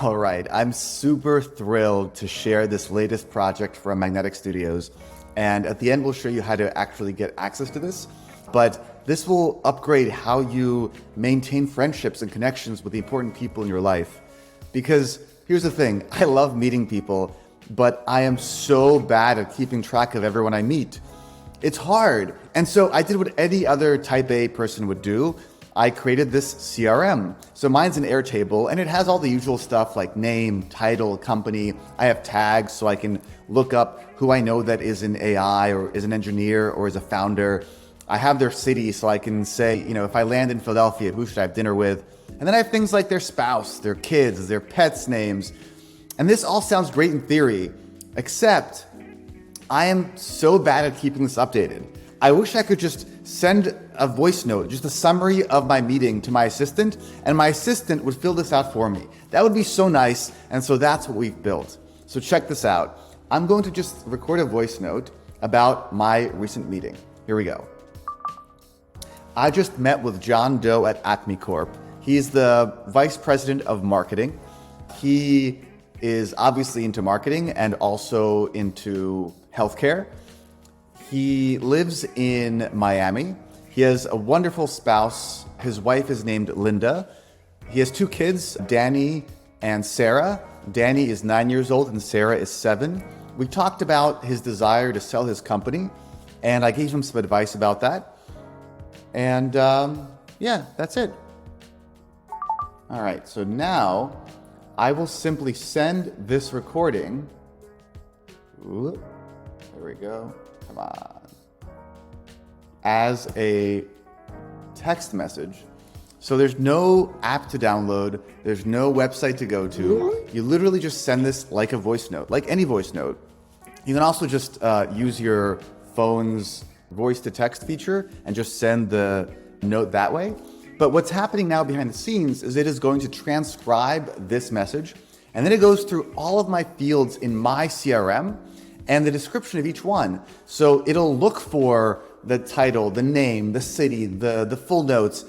All right, I'm super thrilled to share this latest project from Magnetic Studios. And at the end, we'll show you how to actually get access to this. But this will upgrade how you maintain friendships and connections with the important people in your life. Because here's the thing, I love meeting people, but I am so bad at keeping track of everyone I meet. It's hard. And so I did what any other type A person would do. I created this CRM. So mine's an Airtable, and it has all the usual stuff like name, title, company. I have tags so I can look up who I know that is in AI or is an engineer or is a founder. I have their city so I can say, if I land in Philadelphia, who should I have dinner with? And then I have things like their spouse, their kids, their pets' names. And this all sounds great in theory, except I am so bad at keeping this updated. I wish I could just send a voice note, just a summary of my meeting to my assistant, and my assistant would fill this out for me. That would be so nice, and so that's what we've built. So check this out. I'm going to just record a voice note about my recent meeting. Here we go. I just met with John Doe at Acme Corp. He's the vice president of marketing. He is obviously into marketing and also into healthcare. He lives in Miami. He has a wonderful spouse. His wife is named Linda. He has two kids, Danny and Sarah. Danny is 9 years old and Sarah is 7. We talked about his desire to sell his company, and I gave him some advice about that. And yeah, that's it. All right, so now I will simply send this recording. Ooh, there we go. Come on. As a text message. So there's no app to download. There's no website to go to. You literally just send this like a voice note, like any voice note. You can also just use your phone's voice to text feature and just send the note that way. But what's happening now behind the scenes is it is going to transcribe this message, and then it goes through all of my fields in my CRM and the description of each one. So it'll look for the title, the name, the city, the full notes.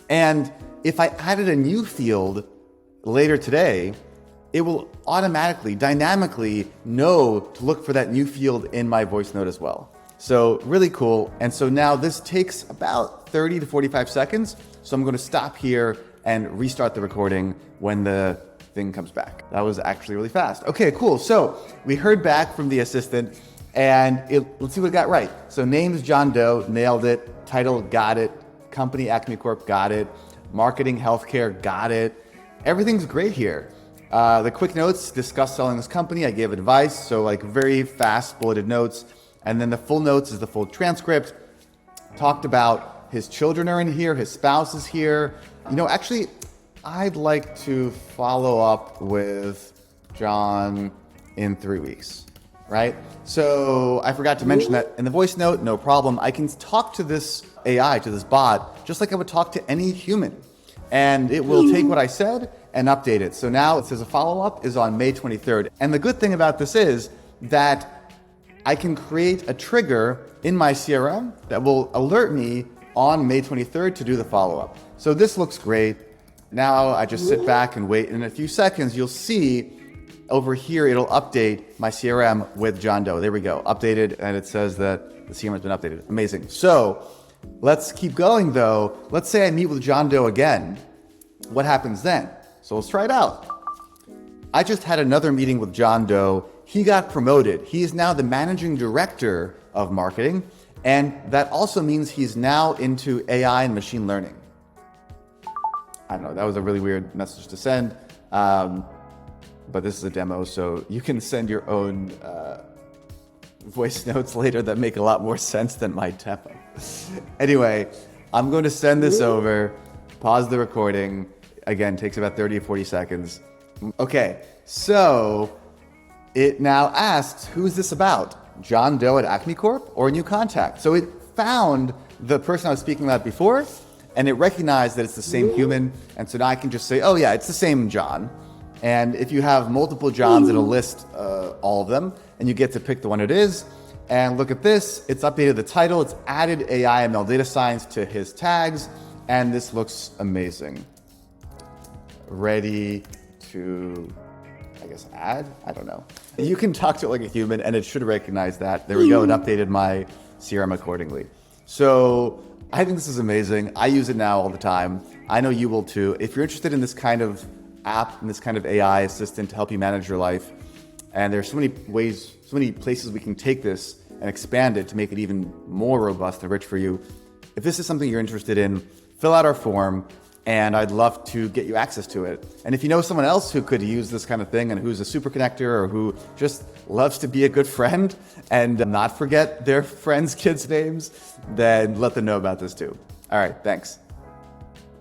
And if I added a new field later today, it will automatically, dynamically know to look for that new field in my voice note as well. So really cool. And so now this takes about 30 to 45 seconds. So I'm going to stop here and restart the recording when the thing comes back. That was actually really fast. Okay, cool. So we heard back from the assistant, and let's see what it got right. So name's John Doe, nailed it. Title, got it. Company, Acme Corp, got it. Marketing, healthcare, got it. Everything's great here. The quick notes, discuss selling this company. I gave advice, so like very fast bulleted notes. And then the full notes is the full transcript. Talked about his children are in here, his spouse is here. Actually, I'd like to follow up with John in 3 weeks, right? So I forgot to mention that in the voice note, no problem. I can talk to this AI, to this bot, just like I would talk to any human. And it will take what I said and update it. So now it says a follow-up is on May 23rd. And the good thing about this is that I can create a trigger in my CRM that will alert me on May 23rd to do the follow-up. So this looks great. Now I just sit back and wait. In a few seconds, you'll see over here, it'll update my CRM with John Doe. There we go, updated, and it says that the CRM has been updated. Amazing. So let's keep going though. Let's say I meet with John Doe again. What happens then? So let's try it out. I just had another meeting with John Doe. He got promoted. He is now the managing director of marketing. And that also means he's now into AI and machine learning. I don't know, that was a really weird message to send. But this is a demo, so you can send your own voice notes later that make a lot more sense than my demo. Anyway, I'm going to send this over, pause the recording. Again, takes about 30 or 40 seconds. Okay, so it now asks, who's this about? John Doe at Acme Corp or a new contact? So it found the person I was speaking about before, and it recognized that it's the same human. And so now I can just say, oh yeah, it's the same John. And if you have multiple Johns, it'll list all of them, and you get to pick the one it is. And look at this, it's updated the title, it's added AI ML data science to his tags, and this looks amazing. Ready to, I guess, add? I don't know. You can talk to it like a human and it should recognize that. There we go. It updated my CRM accordingly. So I think this is amazing. I use it now all the time. I know you will too. If you're interested in this kind of app and this kind of AI assistant to help you manage your life, and there's so many ways, so many places we can take this and expand it to make it even more robust and rich for you. If this is something you're interested in, fill out our form and I'd love to get you access to it. And if you know someone else who could use this kind of thing and who's a super connector or who just loves to be a good friend and not forget their friends' kids' names, then let them know about this too. All right, thanks.